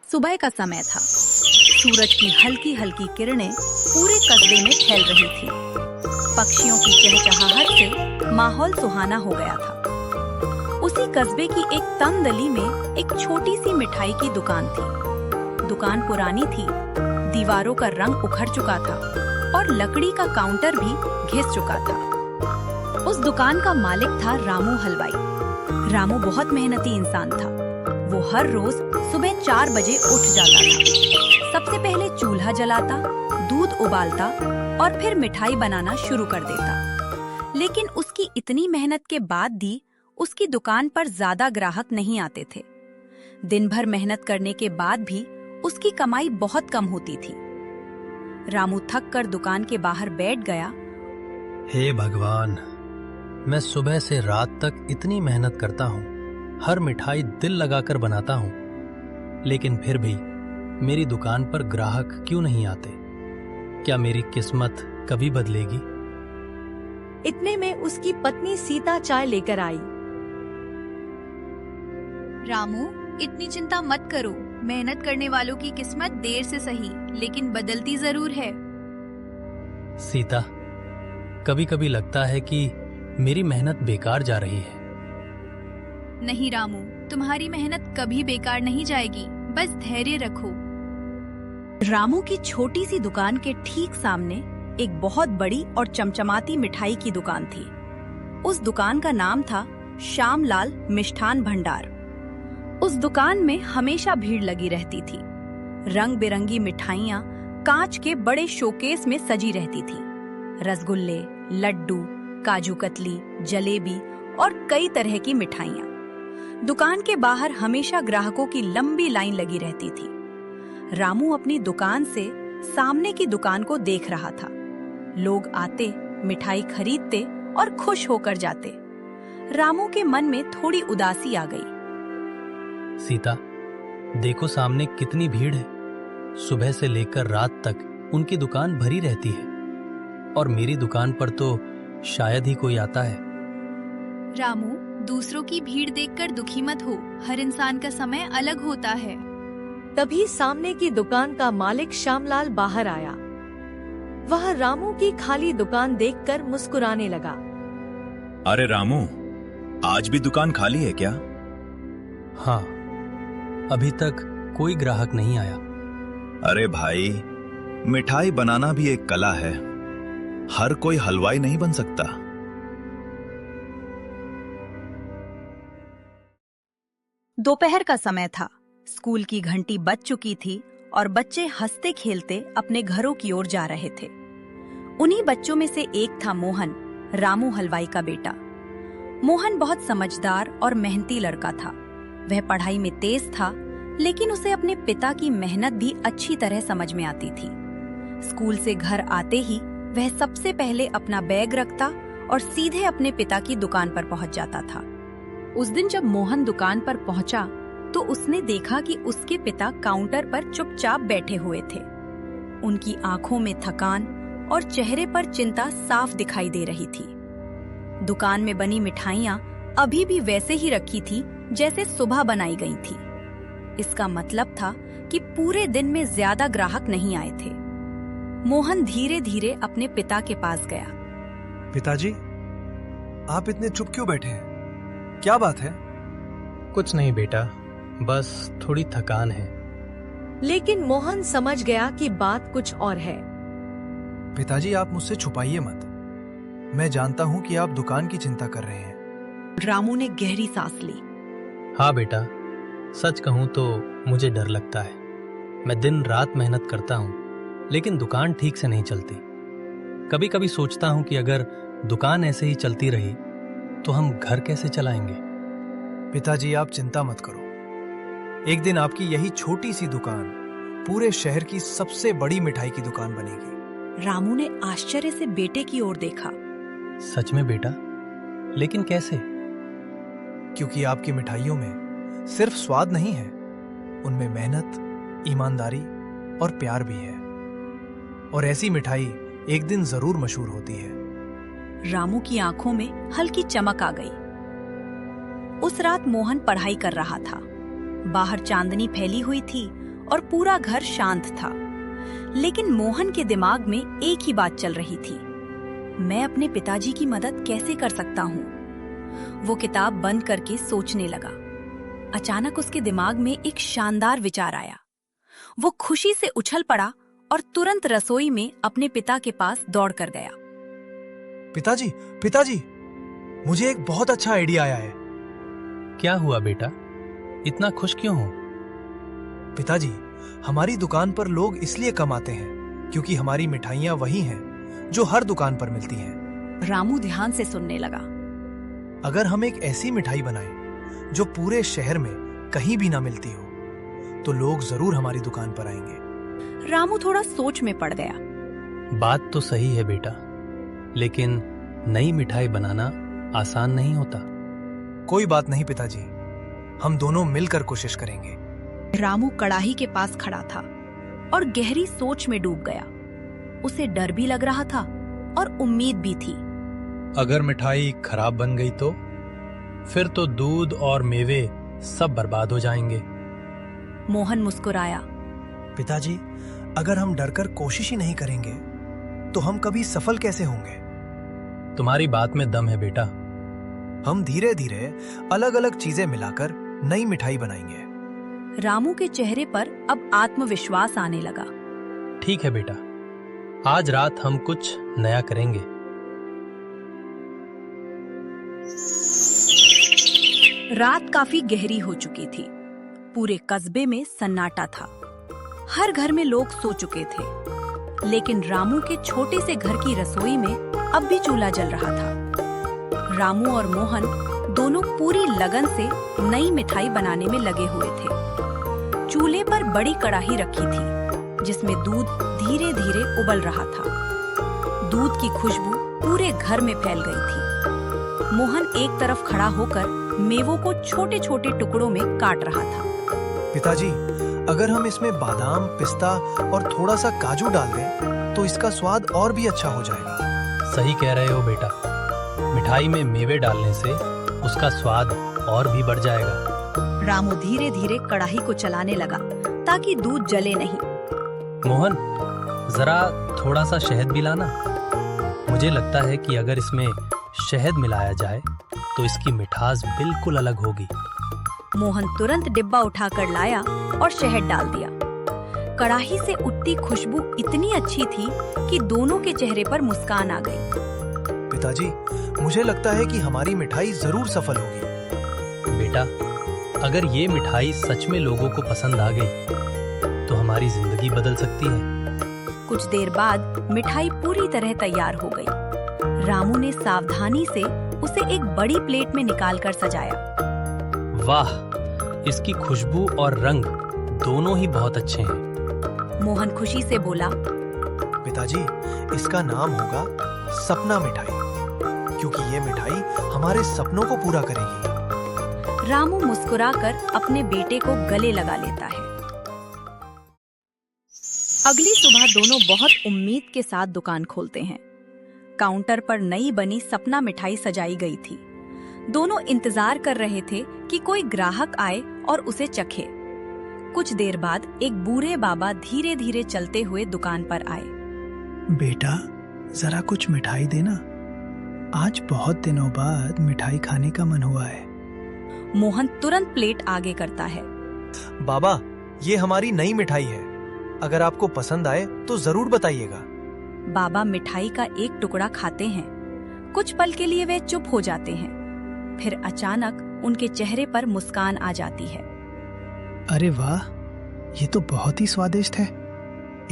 सुबह का समय था। सूरज की हल्की हल्की किरणें पूरे कस्बे में फैल रही थी। पक्षियों की चहचहाहट से माहौल सुहाना हो गया था। उसी कस्बे की एक तंग गली में एक छोटी सी मिठाई की दुकान थी। दुकान पुरानी थी, दीवारों का रंग उखड़ चुका था और लकड़ी का काउंटर भी घिस चुका था। उस दुकान का मालिक था रामू हलवाई। रामू बहुत मेहनती इंसान था। वो हर रोज सुबह 4 बजे उठ जाता था। सबसे पहले चूल्हा जलाता, दूध उबालता और फिर मिठाई बनाना शुरू कर देता। लेकिन उसकी इतनी मेहनत के बाद भी उसकी दुकान पर ज्यादा ग्राहक नहीं आते थे। दिन भर मेहनत करने के बाद भी उसकी कमाई बहुत कम होती थी। रामू थक कर दुकान के बाहर बैठ गया। हे भगवान, मैं सुबह से रात तक इतनी मेहनत करता हूँ, हर मिठाई दिल लगाकर बनाता हूँ, लेकिन फिर भी मेरी दुकान पर ग्राहक क्यों नहीं आते? क्या मेरी किस्मत कभी बदलेगी? इतने में उसकी पत्नी सीता चाय लेकर आई। रामू, इतनी चिंता मत करो। मेहनत करने वालों की किस्मत देर से सही लेकिन बदलती जरूर है। सीता, कभी कभी लगता है कि मेरी मेहनत बेकार जा रही है। नहीं रामू, तुम्हारी मेहनत कभी बेकार नहीं जाएगी, बस धैर्य रखो। रामू की छोटी सी दुकान के ठीक सामने एक बहुत बड़ी और चमचमाती मिठाई की दुकान थी। उस दुकान का नाम था श्यामलाल मिष्ठान भंडार। उस दुकान में हमेशा भीड़ लगी रहती थी। रंग बिरंगी मिठाइयाँ कांच के बड़े शोकेस में सजी रहती थी। रसगुल्ले, लड्डू, काजू कतली, जलेबी और कई तरह की मिठाइयाँ। दुकान के बाहर हमेशा ग्राहकों की लंबी लाइन लगी रहती थी। रामू अपनी दुकान से सामने की दुकान को देख रहा था। लोग आते, मिठाई खरीदते और खुश होकर जाते। रामू के मन में थोड़ी उदासी आ गई। सीता, देखो सामने कितनी भीड़ है। सुबह से लेकर रात तक उनकी दुकान भरी रहती है और मेरी दुकान पर तो शायद ही कोई आता है। रामू, दूसरों की भीड़ देखकर दुखी मत हो। हर इंसान का समय अलग होता है। तभी सामने की दुकान का मालिक श्यामलाल बाहर आया। वह रामू की खाली दुकान देखकर मुस्कुराने लगा। अरे रामू, आज भी दुकान खाली है क्या? हाँ, अभी तक कोई ग्राहक नहीं आया। अरे भाई, मिठाई बनाना भी एक कला है। हर कोई हलवाई नहीं बन सकता। दोपहर का समय था। स्कूल की घंटी बज चुकी थी और बच्चे हंसते खेलते अपने घरों की ओर जा रहे थे। उन्हीं बच्चों में से एक था मोहन, रामू हलवाई का बेटा। मोहन बहुत समझदार और मेहनती लड़का था। वह पढ़ाई में तेज था, लेकिन उसे अपने पिता की मेहनत भी अच्छी तरह समझ में आती थी। स्कूल से घर आते ही वह सबसे पहले अपना बैग रखता और सीधे अपने पिता की दुकान पर पहुंच जाता था। उस दिन जब मोहन दुकान पर पहुंचा तो उसने देखा कि उसके पिता काउंटर पर चुपचाप बैठे हुए थे। उनकी आंखों में थकान और चेहरे पर चिंता साफ दिखाई दे रही थी। दुकान में बनी मिठाइयाँ अभी भी वैसे ही रखी थी जैसे सुबह बनाई गई थी। इसका मतलब था कि पूरे दिन में ज्यादा ग्राहक नहीं आए थे। मोहन धीरे धीरे अपने पिता के पास गया। पिताजी, आप इतने चुप क्यों बैठे हैं? क्या बात है? कुछ नहीं बेटा, बस थोड़ी थकान है। लेकिन मोहन समझ गया कि बात कुछ और है। पिताजी, आप मुझसे छुपाइए मत। मैं जानता हूँ कि आप दुकान की चिंता कर रहे हैं। रामू ने गहरी सांस ली। हाँ बेटा, सच कहूँ तो मुझे डर लगता है। मैं दिन रात मेहनत करता हूँ, लेकिन दुकान ठीक से नहीं चलती। कभी कभी सोचता हूँ कि अगर दुकान ऐसे ही चलती रही तो हम घर कैसे चलाएंगे। पिताजी, आप चिंता मत करो। एक दिन आपकी यही छोटी सी दुकान पूरे शहर की सबसे बड़ी मिठाई की दुकान बनेगी। रामू ने आश्चर्य से बेटे की ओर देखा। सच में बेटा? लेकिन कैसे? क्योंकि आपकी मिठाइयों में सिर्फ स्वाद नहीं है, उनमें मेहनत, ईमानदारी और प्यार भी है। और ऐसी मिठाई एक दिन जरूर मशहूर होती है। रामू की आंखों में हल्की चमक आ गई। उस रात मोहन पढ़ाई कर रहा था। बाहर चांदनी फैली हुई थी और पूरा घर शांत था। लेकिन मोहन के दिमाग में एक ही बात चल रही थी, मैं अपने पिताजी की मदद कैसे कर सकता हूँ। वो किताब बंद करके सोचने लगा। अचानक उसके दिमाग में एक शानदार विचार आया। वो खुशी से उछल पड़ा और तुरंत रसोई में अपने पिता के पास दौड़ कर गया। पिताजी, पिताजी, मुझे एक बहुत अच्छा आइडिया आया है। क्या हुआ बेटा, इतना खुश क्यों हो? पिताजी, हमारी दुकान पर लोग इसलिए कम आते हैं क्योंकि हमारी मिठाइयाँ वही हैं जो हर दुकान पर मिलती हैं। रामू ध्यान से सुनने लगा। अगर हम एक ऐसी मिठाई बनाएं जो पूरे शहर में कहीं भी ना मिलती हो, तो लोग जरूर हमारी दुकान पर आएंगे। रामू थोड़ा सोच में पड़ गया। बात तो सही है बेटा, लेकिन नई मिठाई बनाना आसान नहीं होता। कोई बात नहीं पिताजी, हम दोनों मिलकर कोशिश करेंगे। रामू कड़ाही के पास खड़ा था और गहरी सोच में डूब गया। उसे डर भी लग रहा था और उम्मीद भी थी। अगर मिठाई खराब बन गई तो फिर तो दूध और मेवे सब बर्बाद हो जाएंगे। मोहन मुस्कुराया। पिताजी, अगर हम डरकर कोशिश ही नहीं करेंगे तो हम कभी सफल कैसे होंगे? तुम्हारी बात में दम है बेटा। हम धीरे धीरे अलग अलग चीजें मिलाकर नई मिठाई बनाएंगे। रामू के चेहरे पर अब आत्मविश्वास आने लगा। ठीक है बेटा, आज रात हम कुछ नया करेंगे। रात काफी गहरी हो चुकी थी। पूरे कस्बे में सन्नाटा था। हर घर में लोग सो चुके थे, लेकिन रामू के छोटे से घर की रसोई में अब भी चूल्हा जल रहा था। रामू और मोहन दोनों पूरी लगन से नई मिठाई बनाने में लगे हुए थे। चूल्हे पर बड़ी कढ़ाई रखी थी, जिसमें दूध धीरे धीरे उबल रहा था। दूध की खुशबू पूरे घर में फैल गई थी। मोहन एक तरफ खड़ा होकर मेवों को छोटे छोटे टुकड़ों में काट रहा था। पिताजी, अगर हम इसमें बादाम, पिस्ता और थोड़ा सा काजू डाल दें तो इसका स्वाद और भी अच्छा हो जाएगा। सही कह रहे हो बेटा, मिठाई में मेवे डालने से उसका स्वाद और भी बढ़ जाएगा। रामू धीरे धीरे कढ़ाई को चलाने लगा ताकि दूध जले नहीं। मोहन, जरा थोड़ा सा शहद भी लाना। मुझे लगता है कि अगर इसमें शहद मिलाया जाए तो इसकी मिठास बिल्कुल अलग होगी। मोहन तुरंत डिब्बा उठाकर लाया और शहद डाल दिया। कढ़ाई से उठती खुशबू इतनी अच्छी थी कि दोनों के चेहरे पर मुस्कान आ गई। पिताजी, मुझे लगता है कि हमारी मिठाई जरूर सफल होगी। बेटा, अगर ये मिठाई सच में लोगों को पसंद आ गई तो हमारी जिंदगी बदल सकती है। कुछ देर बाद मिठाई पूरी तरह तैयार हो गई। रामू ने सावधानी से उसे एक बड़ी प्लेट में निकालकर सजाया। वाह, इसकी खुशबू और रंग दोनों ही बहुत अच्छे हैं। मोहन खुशी से बोला। पिताजी, इसका नाम होगा सपना मिठाई, क्योंकि ये मिठाई हमारे सपनों को पूरा करेगी। रामू मुस्कुराकर अपने बेटे को गले लगा लेता है। अगली सुबह दोनों बहुत उम्मीद के साथ दुकान खोलते हैं। काउंटर पर नई बनी सपना मिठाई सजाई गई थी। दोनों इंतजार कर रहे थे कि कोई ग्राहक आए और उसे चखे। कुछ देर बाद एक बूढ़े बाबा धीरे धीरे चलते हुए दुकान पर आए। बेटा, जरा कुछ मिठाई देना, आज बहुत दिनों बाद मिठाई खाने का मन हुआ है। मोहन तुरंत प्लेट आगे करता है। बाबा, ये हमारी नई मिठाई है। अगर आपको पसंद आए तो जरूर बताइएगा। बाबा मिठाई का एक टुकड़ा खाते हैं। कुछ पल के लिए वे चुप हो जाते हैं। फिर अचानक उनके चेहरे पर मुस्कान आ जाती है। अरे वाह, ये तो बहुत ही स्वादिष्ट है।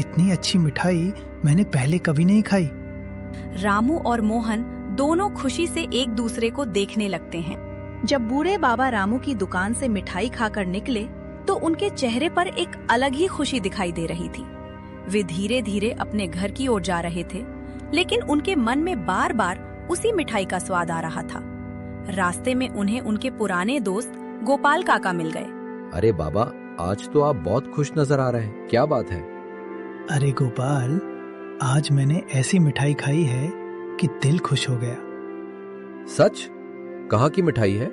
इतनी अच्छी मिठाई मैंने पहले कभी नहीं खाई। रामू और मोहन दोनों खुशी से एक दूसरे को देखने लगते हैं। जब बूढ़े बाबा रामू की दुकान से मिठाई खाकर निकले तो उनके चेहरे पर एक अलग ही खुशी दिखाई दे रही थी। वे धीरे धीरे अपने घर की ओर जा रहे थे, लेकिन उनके मन में बार बार उसी मिठाई का स्वाद आ रहा था। रास्ते में उन्हें उनके पुराने दोस्त गोपाल काका मिल गए। अरे बाबा, आज तो आप बहुत खुश नजर आ रहे हैं, क्या बात है? अरे गोपाल, आज मैंने ऐसी मिठाई खाई है कि दिल खुश हो गया। सच? कहाँ की मिठाई है?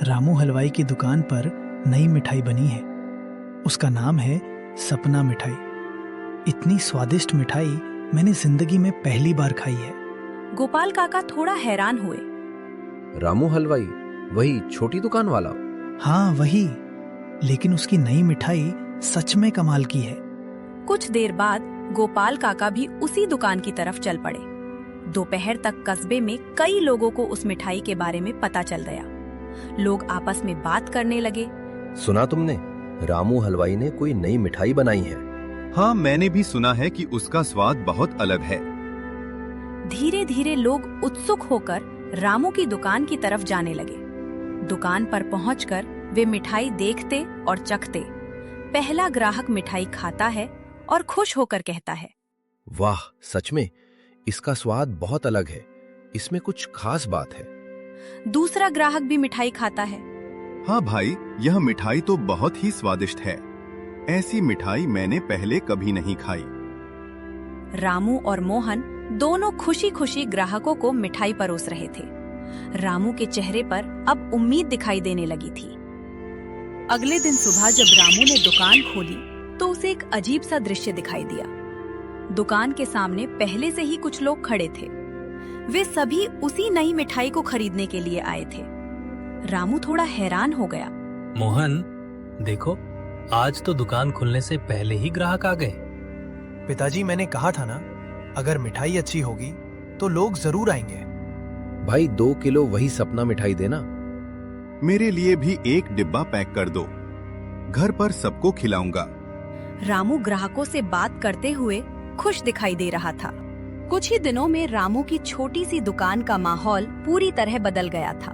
रामू हलवाई की दुकान पर नई मिठाई बनी है। उसका नाम है सपना मिठाई। इतनी स्वादिष्ट मिठाई मैंने जिंदगी में पहली बार खाई है। गोपाल काका थोड़ा हैरान हुए। रामू हलवाई, वही छोटी दुकान वाला? हाँ वही, लेकिन उसकी नई मिठाई सच में कमाल की है। कुछ देर बाद गोपाल काका भी उसी दुकान की तरफ चल पड़े। दोपहर तक कस्बे में कई लोगों को उस मिठाई के बारे में पता चल गया। लोग आपस में बात करने लगे। सुना तुमने, रामू हलवाई ने कोई नई मिठाई बनाई है? हाँ, मैंने भी सुना है कि उसका स्वाद बहुत अलग है। धीरे धीरे लोग उत्सुक होकर रामू की दुकान की तरफ जाने लगे। दुकान पर पहुंचकर वे मिठाई देखते और चखते। पहला ग्राहक मिठाई खाता है और खुश होकर कहता है, वाह, सच में इसका स्वाद बहुत अलग है। इसमें कुछ खास बात है। दूसरा ग्राहक भी मिठाई खाता है। हाँ भाई, यह मिठाई तो बहुत ही स्वादिष्ट है। ऐसी मिठाई मैंने पहले कभी नहीं खाई। रामू और मोहन दोनों खुशी खुशी ग्राहकों को मिठाई परोस रहे थे। रामू के चेहरे पर अब उम्मीद दिखाई देने लगी थी। अगले दिन सुबह जब रामू ने दुकान खोली तो उसे एक अजीब सा दृश्य दिखाई दिया। दुकान के सामने पहले से ही कुछ लोग खड़े थे। वे सभी उसी नई मिठाई को खरीदने के लिए आए थे। रामू थोड़ा हैरान हो गया। मोहन, देखो, आज तो दुकान खुलने से पहले ही ग्राहक आ गए। पिताजी, मैंने कहा था ना, अगर मिठाई अच्छी होगी तो लोग जरूर आएंगे। भाई 2 किलो वही सपना मिठाई देना। मेरे लिए भी 1 डिब्बा पैक कर दो, घर पर सबको खिलाऊंगा। रामू ग्राहकों से बात करते हुए खुश दिखाई दे रहा था। कुछ ही दिनों में रामू की छोटी सी दुकान का माहौल पूरी तरह बदल गया था।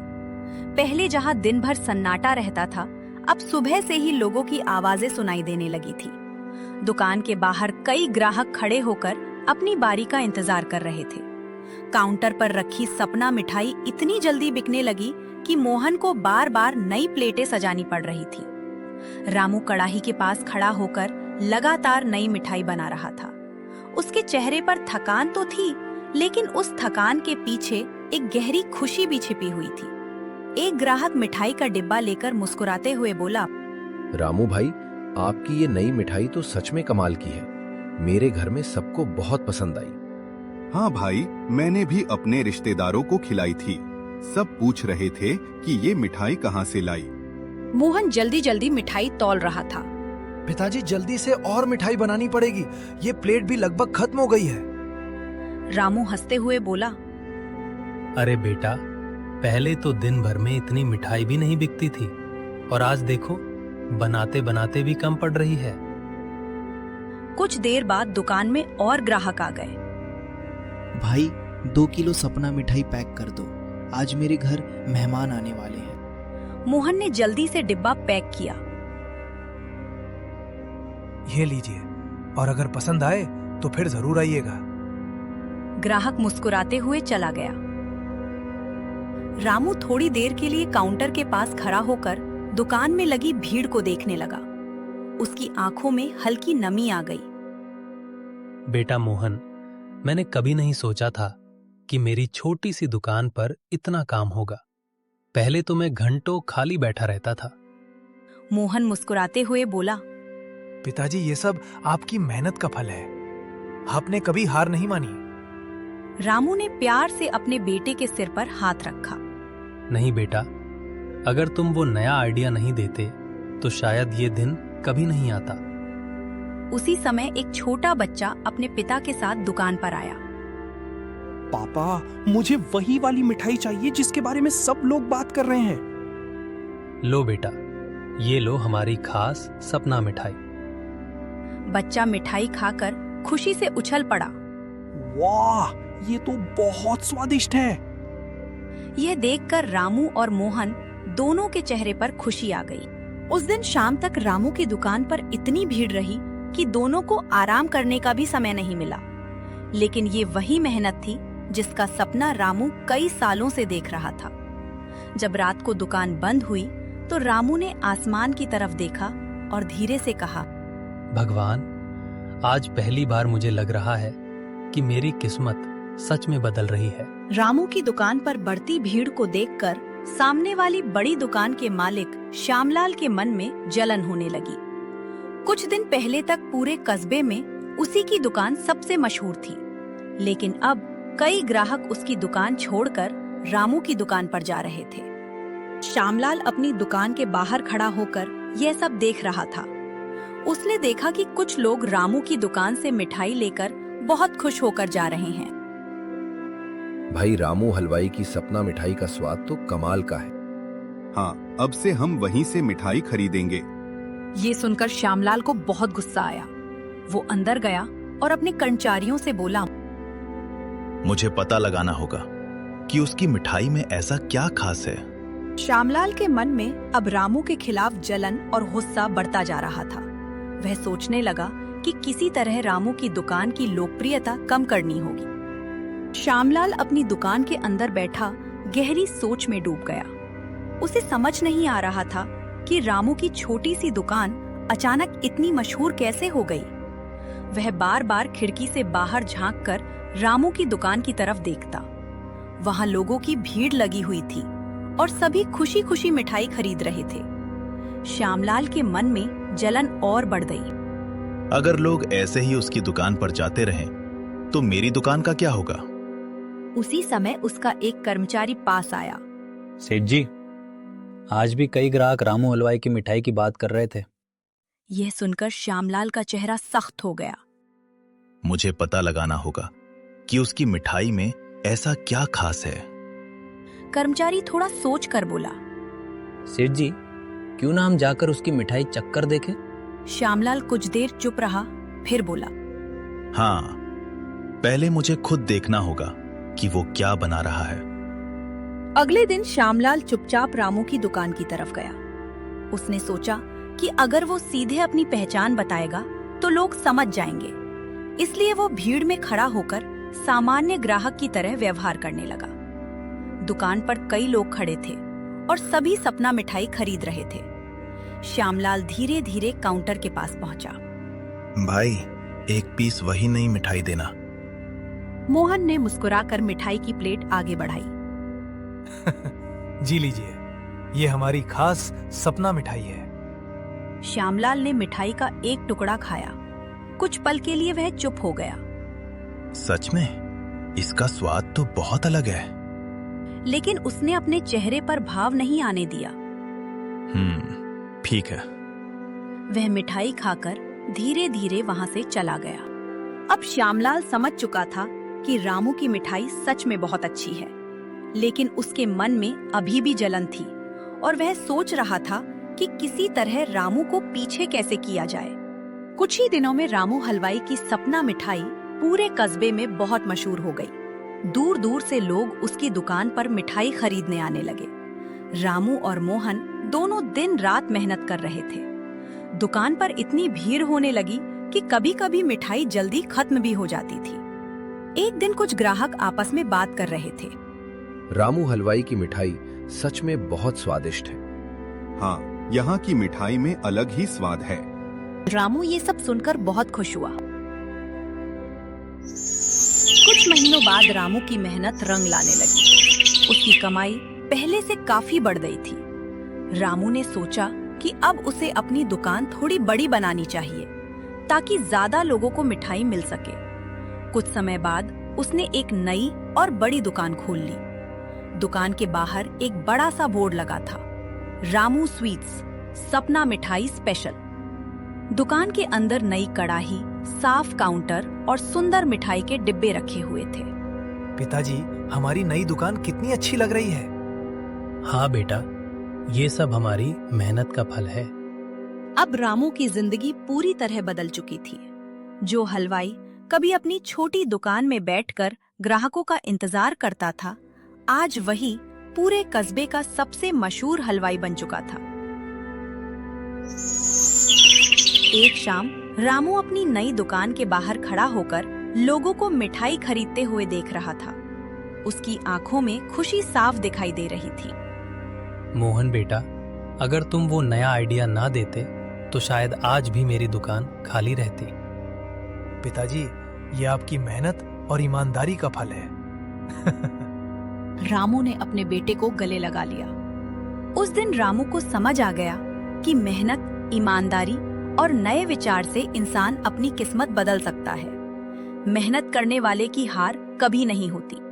पहले जहां दिन भर सन्नाटा रहता था, अब सुबह से ही लोगों की आवाजें सुनाई देने लगी थी। दुकान के बाहर कई ग्राहक खड़े होकर अपनी बारी का इंतजार कर रहे थे। काउंटर पर रखी सपना मिठाई इतनी जल्दी बिकने लगी कि मोहन को बार बार नई प्लेटें सजानी पड़ रही थी। रामू कड़ाही के पास खड़ा होकर लगातार नई मिठाई बना रहा था। उसके चेहरे पर थकान तो थी, लेकिन उस थकान के पीछे एक गहरी खुशी भी छिपी हुई थी। एक ग्राहक मिठाई का डिब्बा लेकर मुस्कुराते हुए बोला, रामू भाई, आपकी ये नई मिठाई तो सच में कमाल की है। मेरे घर में सबको बहुत पसंद आई। हाँ भाई, मैंने भी अपने रिश्तेदारों को खिलाई थी। सब पूछ रहे थे कि ये मिठाई कहाँ से लाई। मोहन जल्दी जल्दी मिठाई तौल रहा था। पिताजी, जल्दी से और मिठाई बनानी पड़ेगी, ये प्लेट भी लगभग खत्म हो गई है। रामू हंसते हुए बोला, अरे बेटा, पहले तो दिन भर में इतनी मिठाई भी नहीं बिकती थी, और आज देखो, बनाते बनाते भी कम पड़ रही है। कुछ देर बाद दुकान में और ग्राहक आ गए। भाई 2 किलो सपना मिठाई पैक कर दो, आज मेरे घर मेहमान आने वाले हैं। मोहन ने जल्दी से डिब्बा पैक किया। ये लीजिए, और अगर पसंद आए तो फिर जरूर आइएगा। ग्राहक मुस्कुराते हुए चला गया। रामू थोड़ी देर के लिए काउंटर के पास खड़ा होकर दुकान में लगी भीड़ को देखने लगा। उसकी आंखों में हल्की नमी आ गई। बेटा मोहन, मैंने कभी नहीं सोचा था कि मेरी छोटी सी दुकान पर इतना काम होगा। पहले तो मैं घंटों खाली बैठा रहता था। मोहन मुस्कुराते हुए बोला, पिताजी, ये सब आपकी मेहनत का फल है। आपने कभी हार नहीं मानी। रामू ने प्यार से अपने बेटे के सिर पर हाथ रखा। नहीं बेटा, अगर तुम वो नया आइडिया नहीं देते तो शायद ये दिन कभी नहीं आता। उसी समय एक छोटा बच्चा अपने पिता के साथ दुकान पर आया। पापा, मुझे वही वाली मिठाई चाहिए जिसके बारे में सब लोग बात कर रहे हैं। लो बेटा, ये लो हमारी खास सपना मिठाई। बच्चा मिठाई खाकर खुशी से उछल पड़ा। वाह, ये तो बहुत स्वादिष्ट है। यह देखकर रामू और मोहन दोनों के चेहरे पर खुशी आ गई। उस दिन शाम तक रामू की दुकान पर इतनी भीड़ रही कि दोनों को आराम करने का भी समय नहीं मिला। लेकिन ये वही मेहनत थी जिसका सपना रामू कई सालों से देख रहा था। जब रात को दुकान बंद हुई तो रामू ने आसमान की तरफ देखा और धीरे से कहा, भगवान, आज पहली बार मुझे लग रहा है कि मेरी किस्मत सच में बदल रही है। रामू की दुकान पर बढ़ती भीड़ को देखकर सामने वाली बड़ी दुकान के मालिक श्यामलाल के मन में जलन होने लगी। कुछ दिन पहले तक पूरे कस्बे में उसी की दुकान सबसे मशहूर थी, लेकिन अब कई ग्राहक उसकी दुकान छोड़कर रामू की दुकान पर जा रहे थे। श्यामलाल अपनी दुकान के बाहर खड़ा होकर यह सब देख रहा था। उसने देखा कि कुछ लोग रामू की दुकान से मिठाई लेकर बहुत खुश होकर जा रहे हैं। भाई, रामू हलवाई की सपना मिठाई का स्वाद तो कमाल का है। हाँ, अब से हम वहीं से मिठाई खरीदेंगे। ये सुनकर श्यामलाल को बहुत गुस्सा आया। वो अंदर गया और अपने कर्मचारियों से बोला, मुझे पता लगाना होगा कि उसकी मिठाई में ऐसा क्या खास है। श्यामलाल के मन में अब रामू के खिलाफ जलन और गुस्सा बढ़ता जा रहा था। वह सोचने लगा कि किसी तरह रामू की दुकान की लोकप्रियता कम करनी होगी। श्यामलाल अपनी दुकान के अंदर बैठा गहरी सोच में डूब गया। उसे समझ नहीं आ रहा था कि रामू की छोटी सी दुकान अचानक इतनी मशहूर कैसे हो गई। वह बार बार खिड़की से बाहर झांककर रामू की दुकान की तरफ देखता। वहां लोगों की भीड़ लगी हुई थी और सभी खुशी खुशी मिठाई खरीद रहे थे। श्यामलाल के मन में जलन और बढ़ गई। अगर लोग ऐसे ही उसकी दुकान पर जाते रहें, तो मेरी दुकान का क्या होगा? उसी समय उसका एक कर्मचारी पास आया। सेठ जी, आज भी कई ग्राहक रामू हलवाई की मिठाई की बात कर रहे थे। यह सुनकर श्यामलाल का चेहरा सख्त हो गया। मुझे पता लगाना होगा कि उसकी मिठाई में ऐसा क्या खास है। कर्मचारी थोड़ा सोच कर बोला, सेठ जी, क्यों ना हम जाकर उसकी मिठाई चक्कर देखें? श्यामलाल कुछ देर चुप रहा, फिर बोला, हाँ, पहले मुझे खुद देखना होगा कि वो क्या बना रहा है। अगले दिन श्यामलाल चुपचाप रामू की दुकान की तरफ गया। उसने सोचा कि अगर वो सीधे अपनी पहचान बताएगा तो लोग समझ जाएंगे। इसलिए वो भीड़ में खड़ा होकर सामान्य ग्राहक की तरह व्यवहार करने लगा। दुकान पर कई लोग खड़े थे और सभी सपना मिठाई खरीद रहे थे। श्यामलाल धीरे धीरे काउंटर के पास पहुंचा। भाई, एक पीस वही नई मिठाई देना। मोहन ने मुस्कुराकर मिठाई की प्लेट आगे बढ़ाई। जी लीजिए, ये हमारी खास सपना मिठाई है। श्यामलाल ने मिठाई का एक टुकड़ा खाया। कुछ पल के लिए वह चुप हो गया। सच में इसका स्वाद तो बहुत अलग है। लेकिन उसने अपने चेहरे पर भाव नहीं आने दिया। ठीक है। वह मिठाई खाकर धीरे धीरे वहां से चला गया। अब श्यामलाल समझ चुका था कि रामू की मिठाई सच में बहुत अच्छी है, लेकिन उसके मन में अभी भी जलन थी और वह सोच रहा था कि किसी तरह रामू को पीछे कैसे किया जाए। कुछ ही दिनों में रामू हलवाई की सपना मिठाई पूरे कस्बे में बहुत मशहूर हो गई। दूर दूर से लोग उसकी दुकान पर मिठाई खरीदने आने लगे। रामू और मोहन दोनों दिन रात मेहनत कर रहे थे। दुकान पर इतनी भीड़ होने लगी कि कभी कभी मिठाई जल्दी खत्म भी हो जाती थी। एक दिन कुछ ग्राहक आपस में बात कर रहे थे। रामू हलवाई की मिठाई सच में बहुत स्वादिष्ट है। हाँ, यहाँ की मिठाई में अलग ही स्वाद है। रामू ये सब सुनकर बहुत खुश हुआ। कुछ महीनों बाद रामू की मेहनत रंग लाने लगी। उसकी कमाई पहले से काफी बढ़ गई थी। रामू ने सोचा कि अब उसे अपनी दुकान थोड़ी बड़ी बनानी चाहिए ताकि ज्यादा लोगों को मिठाई मिल सके। कुछ समय बाद उसने एक नई और बड़ी दुकान खोल ली। दुकान के बाहर एक बड़ा सा बोर्ड लगा था, रामू स्वीट्स, सपना मिठाई स्पेशल। दुकान के अंदर नई कढ़ाई, साफ काउंटर और सुंदर मिठाई के डिब्बे रखे हुए थे। पिताजी, हमारी नई दुकान कितनी अच्छी लग रही है। हाँ बेटा, ये सब हमारी मेहनत का फल है। अब रामू की जिंदगी पूरी तरह बदल चुकी थी। जो हलवाई कभी अपनी छोटी दुकान में बैठकर ग्राहकों का इंतजार करता था, आज वही पूरे कस्बे का सबसे मशहूर हलवाई बन चुका था। एक शाम रामू अपनी नई दुकान के बाहर खड़ा होकर लोगों को मिठाई खरीदते हुए देख रहा था। उसकी आंखों में खुशी साफ दिखाई दे रही थी। मोहन बेटा, अगर तुम वो नया आइडिया ना देते तो शायद आज भी मेरी दुकान खाली रहती। पिताजी, ये आपकी मेहनत और ईमानदारी का फल है। रामू ने अपने बेटे को गले लगा लिया। उस दिन रामू को समझ आ गया कि मेहनत, ईमानदारी और नए विचार से इंसान अपनी किस्मत बदल सकता है। मेहनत करने वाले की हार कभी नहीं होती।